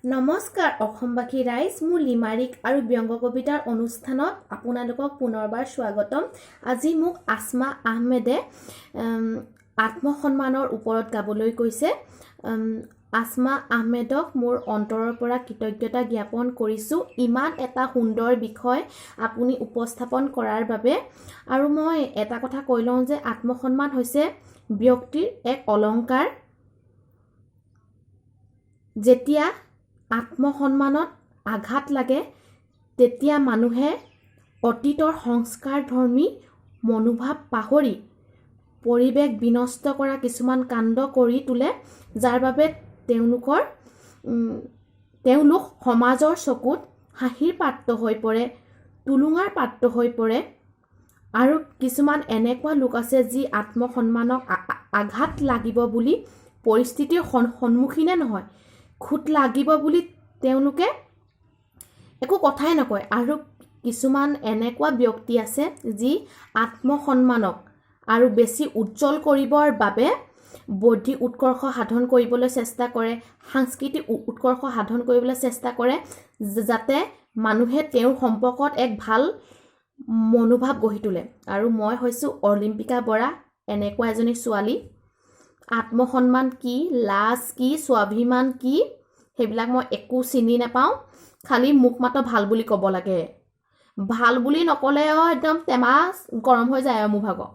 নমস্কাৰ অসমবাসী ৰাইজ, মোৰ লিমাৰিক আৰু ব্যংগ কবিতাৰ অনুষ্ঠানত আপোনালোকক পুনৰবাৰ স্বাগতম। আজি মোক আসমা আহমেদে আত্মসন্মানৰ ওপৰত গাবলৈ কৈছে। আসমা আহমেদক মোৰ অন্তৰৰ পৰা কৃতজ্ঞতা জ্ঞাপন কৰিছোঁ ইমান এটা সুন্দৰ বিষয় আপুনি উপস্থাপন কৰাৰ বাবে। আৰু মই এটা কথা কৈ লওঁ যে আত্মসন্মান হৈছে ব্যক্তিৰ এক অলংকাৰ। যেতিয়া আত্মসন্মানত আঘাত লাগে তেতিয়া মানুহে অতীতৰ সংস্কাৰধৰ্মী মনোভাৱ পাহৰি পৰিৱেশ বিনষ্ট কৰা কিছুমান কাণ্ড কৰি তোলে, যাৰ বাবে তেওঁলোক সমাজৰ চকুত হাঁহিৰ পাত্ৰ হৈ পৰে, তুলুঙাৰ পাত্ৰ হৈ পৰে। আৰু কিছুমান এনেকুৱা লোক আছে যি আত্মসন্মানক আঘাত লাগিব বুলি পৰিস্থিতিৰ সন্মুখীনে নহয়, খুট লাগিব বুলি তেওঁলোকে একো কথাই নকয়। আৰু কিছুমান এনেকুৱা ব্যক্তি আছে যি আত্মসন্মানক আৰু বেছি উজ্জ্বল কৰিবৰ বাবে বৌদ্ধিক উৎকৰ্ষ সাধন কৰিবলৈ চেষ্টা কৰে, সাংস্কৃতিক উৎকৰ্ষ সাধন কৰিবলৈ চেষ্টা কৰে, যাতে মানুহে তেওঁৰ সম্পৰ্কত এক ভাল মনোভাৱ গঢ়ি তোলে। আৰু মই হৈছোঁ অলিম্পিকা বৰা, এনেকুৱা এজনী ছোৱালী। আত্মসন্মান কি, লাজ কি, স্বাভিমান কি, সেইবিলাক মই একো চিনি নাপাওঁ। খালি মোক মাত্ৰ ভাল বুলি ক'ব লাগে। ভাল বুলি নক'লেও একদম টেমা গৰম হৈ যায় আৰু মোৰ ভাগৰ।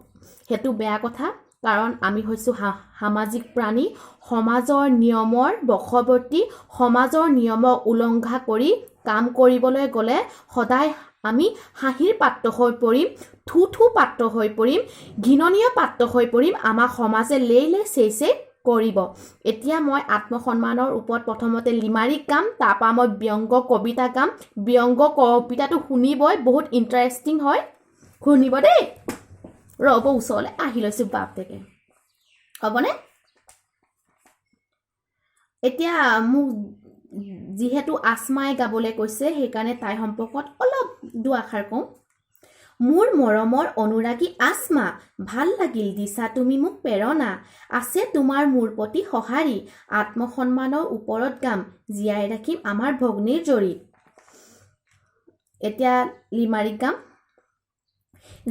সেইটো বেয়া কথা, কাৰণ আমি হৈছোঁ সামাজিক প্ৰাণী। সমাজৰ নিয়মৰ বশৱৰ্তী, সমাজৰ নিয়মক উলংঘা কৰি কাম কৰিবলৈ গ'লে সদায় আমি হাঁহিৰ পাত্ৰ হৈ পৰিম, থু পাত্ৰ হৈ পৰিম, ঘৃণনীয় পাত্ৰ হৈ পৰিম। আমাক সমাজে লেই চেই কৰিব। এতিয়া মই আত্মসন্মানৰ ওপৰত প্ৰথমতে লিমাৰিক গাম, তাৰপৰা মই ব্যংগ কবিতা গাম। ব্যংগ কবিতাটো শুনিবই, বহুত ইণ্টাৰেষ্টিং হয়, শুনিব দেই। ৰ'ব, ওচৰলৈ আহি লৈছোঁ বাপটেকে, হ'বনে? এতিয়া মোক যিহেতু আসমাই গাবলৈ কৈছে, সেইকাৰণে তাইৰ সম্পৰ্কত অলপ দুআষাৰ কওঁ। মোৰ মৰমৰ অনুৰাগী আসমা, ভাল লাগিল দিছা তুমি মোক প্ৰেৰণা, আছে তোমাৰ মোৰ প্ৰতি সঁহাৰি, আত্মসন্মানৰ ওপৰত গাম, জীয়াই ৰাখিম আমাৰ ভগ্নীৰ জৰি। এতিয়া লিমাৰিক গাম।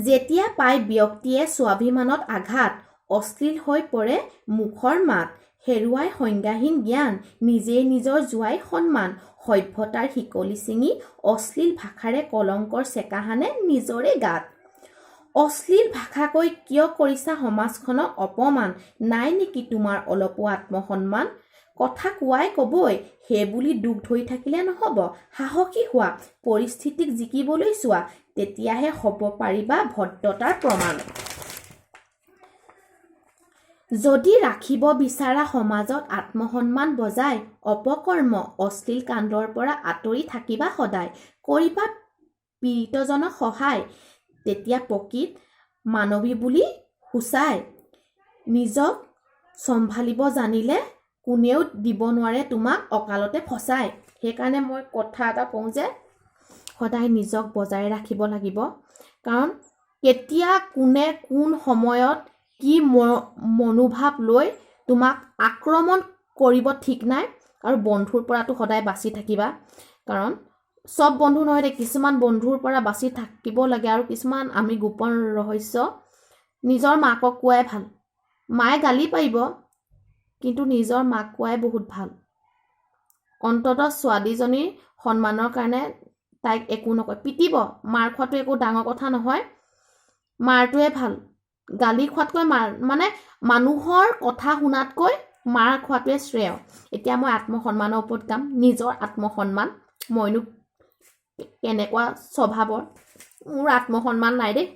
যেতিয়া পায় ব্যক্তিয়ে স্বাভিমানত আঘাত, অশ্লীল হৈ পৰে মুখৰ মাত, হেৰুৱাই সংজ্ঞাহীন জ্ঞান, নিজেই নিজৰ জোৱাই সন্মান, সভ্যতাৰ শিকলি ছিঙি অশ্লীল ভাষাৰে কলংকৰ চেকা হানে নিজৰে গাত। অশ্লীল ভাষা কৈ কিয় কৰিছা সমাজখনক অপমান, নাই নেকি তোমাৰ অলপো আত্মসন্মান? কথা কোৱাই ক'বই, সেইবুলি দুখ ধৰি থাকিলে নহ'ব, সাহসী হোৱা, পৰিস্থিতিক জিকিবলৈ চোৱা, তেতিয়াহে হ'ব পাৰিবা ভদ্ৰতাৰ প্ৰমাণ। যদি ৰাখিব বিচাৰা সমাজত আত্মসন্মান বজাই, অপকৰ্ম অশ্লীল কাণ্ডৰ পৰা আঁতৰি থাকিবা সদায়, কৰিবা পীড়িতজনক সহায়, তেতিয়া প্ৰকৃত মানৱী বুলি সূচায়। নিজক চম্ভালিব জানিলে কোনেও দিব নোৱাৰে তোমাক অকালতে ফচাই। সেইকাৰণে মই কথা এটা কওঁ যে সদায় নিজক বজাই ৰাখিব লাগিব, কাৰণ কেতিয়া কোনে কোন সময়ত কি মনোভাৱ লৈ তোমাক আক্ৰমণ কৰিব ঠিক নাই। আৰু বন্ধুৰ পৰাতো সদায় বাচি থাকিবা, কাৰণ চব বন্ধু নহয় দে, কিছুমান বন্ধুৰ পৰা বাচি থাকিব লাগে। আৰু কিছুমান আমি গোপন ৰহস্য নিজৰ মাকক কোৱাই ভাল। মায়ে গালি পাৰিব, কিন্তু নিজৰ মাক কোৱাই বহুত ভাল। অন্ততঃ ছোৱালীজনীৰ সন্মানৰ কাৰণে তাইক একো নকয়, পিটিব, মাৰ খোৱাটো একো ডাঙৰ কথা নহয়, মাৰটোৱে ভাল। গালি খোৱাতকৈ মানে মানুহৰ কথা শুনাতকৈ মাৰ খোৱাটোৱে শ্ৰেয়। এতিয়া মই আত্মসন্মানৰ ওপৰত গাম। নিজৰ আত্মসন্মান, মইনো কেনেকুৱা স্বভাৱৰ, মোৰ আত্মসন্মান নাই দেই।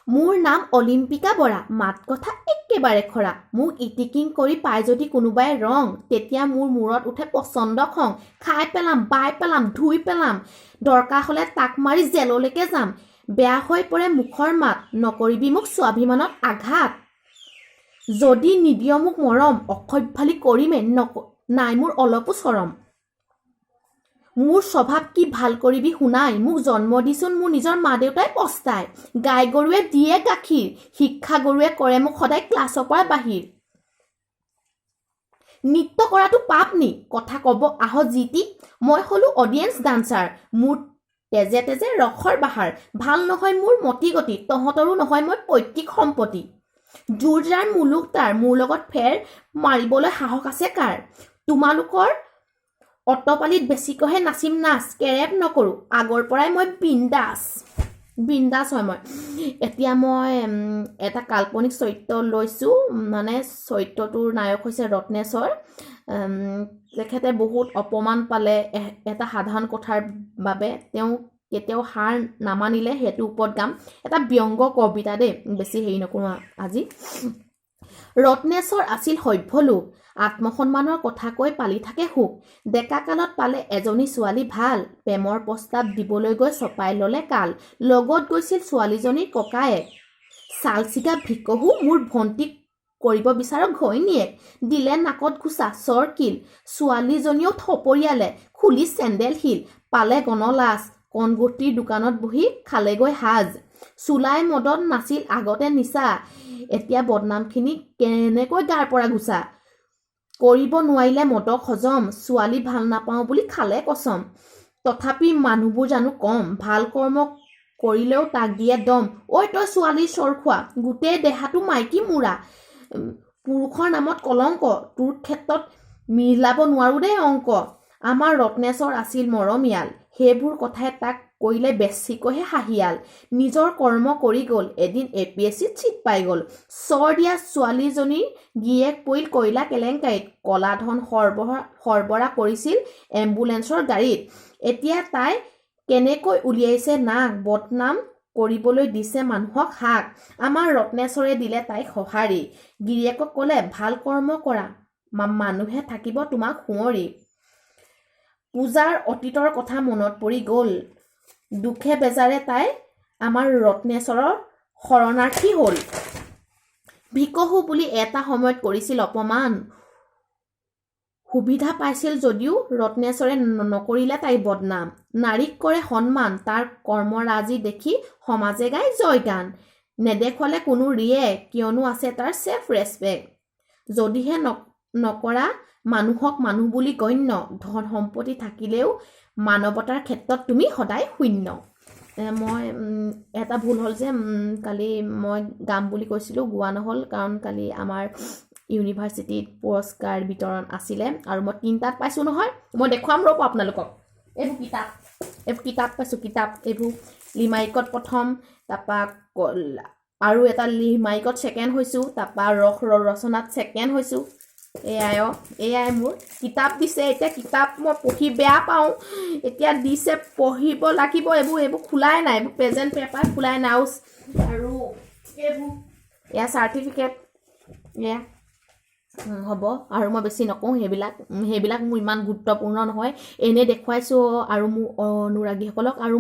মোৰ নাম অলিম্পিকা বৰা, মাত কথা একেবাৰে খৰা, মোক ইটিকিং কৰি পায় যদি কোনোবাই ৰং, তেতিয়া মোৰ মূৰত উঠে প্ৰচণ্ড খং, খাই পেলাম, বাই পেলাম, ধুই পেলাম, দৰকাৰ হ'লে তাক মাৰি জেললৈকে যাম, বেয়া হৈ পৰে মুখৰ মাত, নকৰিবি মোক স্বাভিমানত আঘাত, যদি নিদিয় মোক মৰম, অসভ্যালি কৰিমে নাই মোৰ অলপো চৰম। মোৰ স্বভাৱ কি ভাল কৰিবি শুনাই, মোক জন্ম দিচোন মোৰ নিজৰ মা দেউতাই পস্তাই, গাই গৰুৱে দিয়ে গাখীৰ, শিক্ষা গৰুৱে কৰে মোক সদায় ক্লাছৰ পৰা বাহিৰ, নৃত্য কৰাটো পাপ নি কথা ক'ব আহ জিতি মই হ'লো অডিয়েন্স ডান্সাৰ মোৰ তেজে তেজে ৰসৰ বাহাৰ ভাল নহয় মোৰ মতি গতি তহঁতৰো নহয় মই পৈতৃক সম্পত্তি জোৰ যাৰ মুলুক তাৰ মোৰ লগত ফেৰ মাৰিবলৈ সাহস আছে কাৰ তোমালোকৰ অটপালিত বেছিকৈহে নাচিম নাচ কেৰেপ নকৰোঁ আগৰ পৰাই মই বিন্দাস হয় মই এতিয়া মই এটা কাল্পনিক চৰিত্ৰ লৈছোঁ মানে চৰিত্ৰটোৰ নায়ক হৈছে ৰত্নেশ্বৰ তেখেতে বহুত অপমান পালে এটা সাধাৰণ কথাৰ বাবে তেওঁ কেতিয়াও হাৰ নামানিলে সেইটোৰ ওপৰত গাম এটা ব্যংগ কবিতা দেই বেছি হেৰি নকৰোঁ আজি ৰত্নেশ্বৰ আছিল সভ্য লোক আত্মসন্মানৰ কথা কৈ পালি থাকে সুখ ডেকা কালত পালে এজনী ছোৱালী ভাল প্ৰেমৰ প্ৰস্তাৱ দিবলৈ গৈ চপাই ল'লে কাল লগত গৈছিল ছোৱালীজনীৰ ককায়েক চালচিকা ভিকহু মোৰ ভণ্টিক কৰিব বিচাৰক ঘৈণীয়েক দিলে নাকত ঘোচা চৰকিল ছোৱালীজনীও থপৰিয়ালে খুলি চেণ্ডেল শিল পালে গণলাজ কণগুটিৰ দোকানত বহি খালেগৈ সাজ চুলাই মদত নাছিল আগতে নিচা এতিয়া বদনামখিনি কেনেকৈ গাৰ পৰা গুচা কৰিব নোৱাৰিলে মদক হজম ছোৱালী ভাল নাপাওঁ বুলি খালে কচম তথাপি মানুহবোৰ জানো কম ভাল কৰ্ম কৰিলেও তাক দিয়ে দম ঐ তই ছোৱালীৰ চৰ খোৱা গোটেই দেহাটো মাইকী মূৰা পুৰুষৰ নামত কলংক তোৰ ক্ষেত্ৰত মিলাব নোৱাৰো দেই অংক আমাৰ ৰত্নেশ্বৰ আছিল মৰমীয়াল সেইবোৰ কথাই তাক কৰিলে বেছিকৈহে হাঁহিয়াল নিজৰ কৰ্ম কৰি গ'ল এদিন APSCত চিট পাই গ'ল চৰ দিয়া ছোৱালীজনীৰ গিয়েক পৰিল কয়লা কেলেংকাৰীত কলা ধন সৰবৰাহ কৰিছিল এম্বুলেন্সৰ গাড়ীত এতিয়া তাই কেনেকৈ উলিয়াইছে নাক বদনাম কৰিবলৈ দিছে মানুহক হাক আমাৰ ৰত্নেশ্বৰে দিলে তাইক সঁহাৰি গিৰিয়েকক ক'লে ভাল কৰ্ম কৰা মানুহে থাকিব তোমাক সুঁৱৰি পূজাৰ অতীতৰ কথা মনত পৰি গ'ল দুখে বেজাৰে তাই আমাৰ ৰত্নেশ্বৰৰ শৰণাৰ্থী হ'ল ভিকহু বুলি এটা সময়ত কৰিছিল অপমান সুবিধা পাইছিল যদিও ৰত্নেশ্বৰে নকৰিলে তাই বদনাম নাৰীক কৰে সন্মান তাৰ কৰ্মৰাজি দেখি সমাজে গাই জয়গান নেদেখুৱালে কোনো ৰিয়ে কিয়নো আছে তাৰ চেফ ৰেচপেক্ট যদিহে নকৰা মানুহক মানুহ বুলি গণ্য ধন সম্পত্তি থাকিলেও মানৱতাৰ ক্ষেত্ৰত তুমি সদায় শূন্য মই এটা ভুল হ'ল যে কালি মই গাম বুলি কৈছিলোঁ গোৱা নহ'ল কাৰণ কালি আমাৰ ইউনিভাৰ্চিটিত পুৰস্কাৰ বিতৰণ আছিলে আৰু মই 3টাত পাইছোঁ নহয় মই দেখুৱাম ৰ'ব আপোনালোকক এইবোৰ কিতাপ পাইছোঁ কিতাপ এইবোৰ লিমাইকত প্ৰথম তাৰপৰা আৰু এটা লিমাইকত ছেকেণ্ড হৈছোঁ তাৰপৰা ৰচনাত ছেকেণ্ড হৈছোঁ এয়াই মোৰ কিতাপ দিছে এতিয়া কিতাপ মই পঢ়ি বেয়া পাওঁ এতিয়া দিছে পঢ়িব লাগিব এইবোৰ খোলাই নাই এইবোৰ প্ৰেজেণ্ট পেপাৰ খোলাই নাই আৰু এইবোৰ এয়া চাৰ্টিফিকেট এয়া হ'ব আৰু মই বেছি নকওঁ সেইবিলাক মোৰ ইমান গুৰুত্বপূৰ্ণ নহয় এনেই দেখুৱাইছোঁ আৰু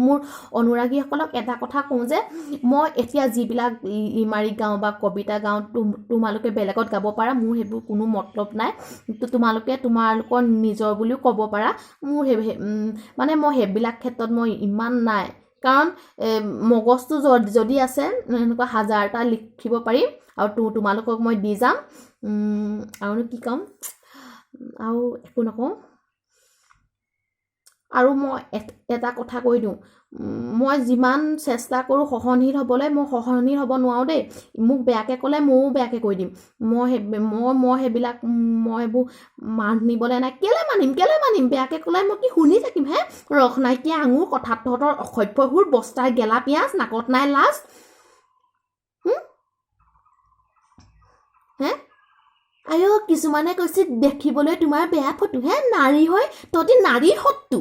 মোৰ অনুৰাগীসকলক এটা কথা কওঁ যে মই এতিয়া যিবিলাক লিমাৰিক গাওঁ বা কবিতা গাওঁ তোমালোকে বেলেগত গাব পাৰা মোৰ সেইবোৰ কোনো মতলব নাই তোমালোকৰ নিজৰ বুলিও ক'ব পাৰা মোৰ মানে মই সেইবিলাক ক্ষেত্ৰত মই ইমান নাই কাৰণ মগজটো যদি আছে এনেকুৱা 1000টা লিখিব পাৰিম আৰু তোমালোকক মই দি যাম আৰুনো কি ক'ম আৰু একো নকওঁ আৰু মই এটা কথা কৈ দিওঁ মই যিমান চেষ্টা কৰোঁ সহনশীল হ'বলৈ মই সহনশীল হ'ব নোৱাৰোঁ দেই মোক বেয়াকৈ ক'লে ময়ো বেয়াকৈ কৈ দিম মই সেইবিলাক মই এইবোৰ মানিবলৈ নাই কেলে মানিম বেয়াকৈ ক'লে মই কি শুনি থাকিম হে ৰস নাইকিয়া আঙুৰ কথাত তহঁতৰ অসভ্য সুৰ বস্তাৰ গেলা পিঁয়াজ নাকত নাই লাজ হে আয়ো কিছুমানে কৈছে দেখিবলৈ তোমাৰ বেয়া ফটো হে নাৰী হয় তহঁতি নাৰীৰ শত্ৰু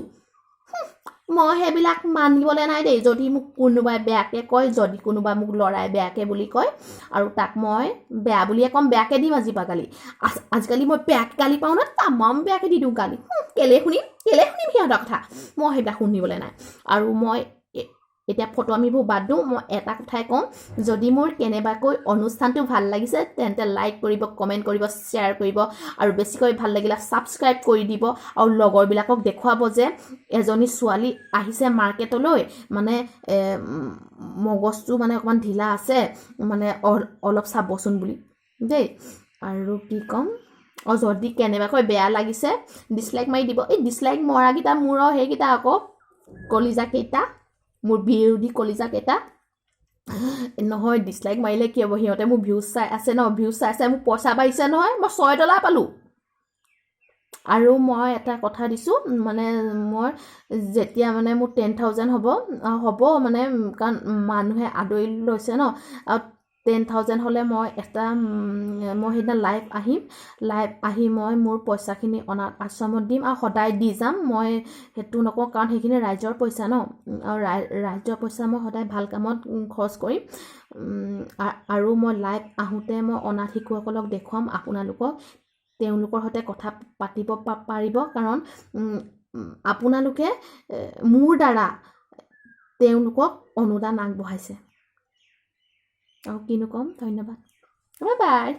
মই সেইবিলাক মানিবলৈ নাই দেই যদি মোক কোনোবাই বেয়াকৈ কয় যদি কোনোবাই মোক ল'ৰাই বেয়াকৈ বুলি কয় আৰু তাক মই বেয়া বুলিয়ে ক'ম বেয়াকৈ দিম আজিকালি মই বেয়াকৈ গালি পাওঁ নহয় তামাম বেয়াকৈ দি দিওঁ গালি কেলে শুনিম সিহঁতৰ কথা মই সেইবিলাক শুনিবলৈ নাই আৰু মই এতিয়া ফটো আমিবোৰ বাদ দিওঁ মই এটা কথাই কওঁ যদি মোৰ কেনেবাকৈ অনুষ্ঠানটো ভাল লাগিছে তেন্তে লাইক কৰিব কমেণ্ট কৰিব শ্বেয়াৰ কৰিব আৰু বেছিকৈ ভাল লাগিলে ছাবস্ক্ৰাইব কৰি দিব আৰু লগৰবিলাকক দেখুৱাব যে এজনী ছোৱালী আহিছে মাৰ্কেটলৈ মানে মগজটো মানে অকণমান ঢিলা আছে মানে অলপ চাবচোন বুলি দেই আৰু কি ক'ম আৰু যদি কেনেবাকৈ বেয়া লাগিছে ডিছলাইক মাৰি দিব এই ডিছলাইক মৰাকেইটা মোৰ সেইকেইটা আকৌ কলিজাকেইটা মোৰ বিৰোধী কলিজাকেইটা নহয় ডিছলাইক মাৰিলে কি হ'ব সিহঁতে মোৰ ভিউজ চাই আছে ন ভিউজ চাই আছে মোক পইচা বাঢ়িছে নহয় মই $6 পালোঁ আৰু মই এটা কথা দিছোঁ মানে মই যেতিয়া মানে মোৰ 10,000 হ'ব মানে কাৰণ মানুহে আদৰি লৈছে ন আৰু 10,000 হ'লে মই সেইদিনা লাইভ আহি মই মোৰ পইচাখিনি অনাথ আশ্ৰমত দিম আৰু সদায় দি যাম মই সেইটো নকওঁ কাৰণ সেইখিনি ৰাইজৰ পইচা ন আৰু ৰাইজৰ পইচা মই সদায় ভাল কামত খৰচ কৰিম আৰু মই লাইভ আহোঁতে মই অনাথ শিশুসকলক দেখুৱাম আপোনালোকক তেওঁলোকৰ সৈতে কথা পাতিব পাৰিব কাৰণ আপোনালোকে মোৰ দ্বাৰা তেওঁলোকক অনুদান আগবঢ়াইছে আৰু কিনো ক'ম ধন্যবাদ বাই বাই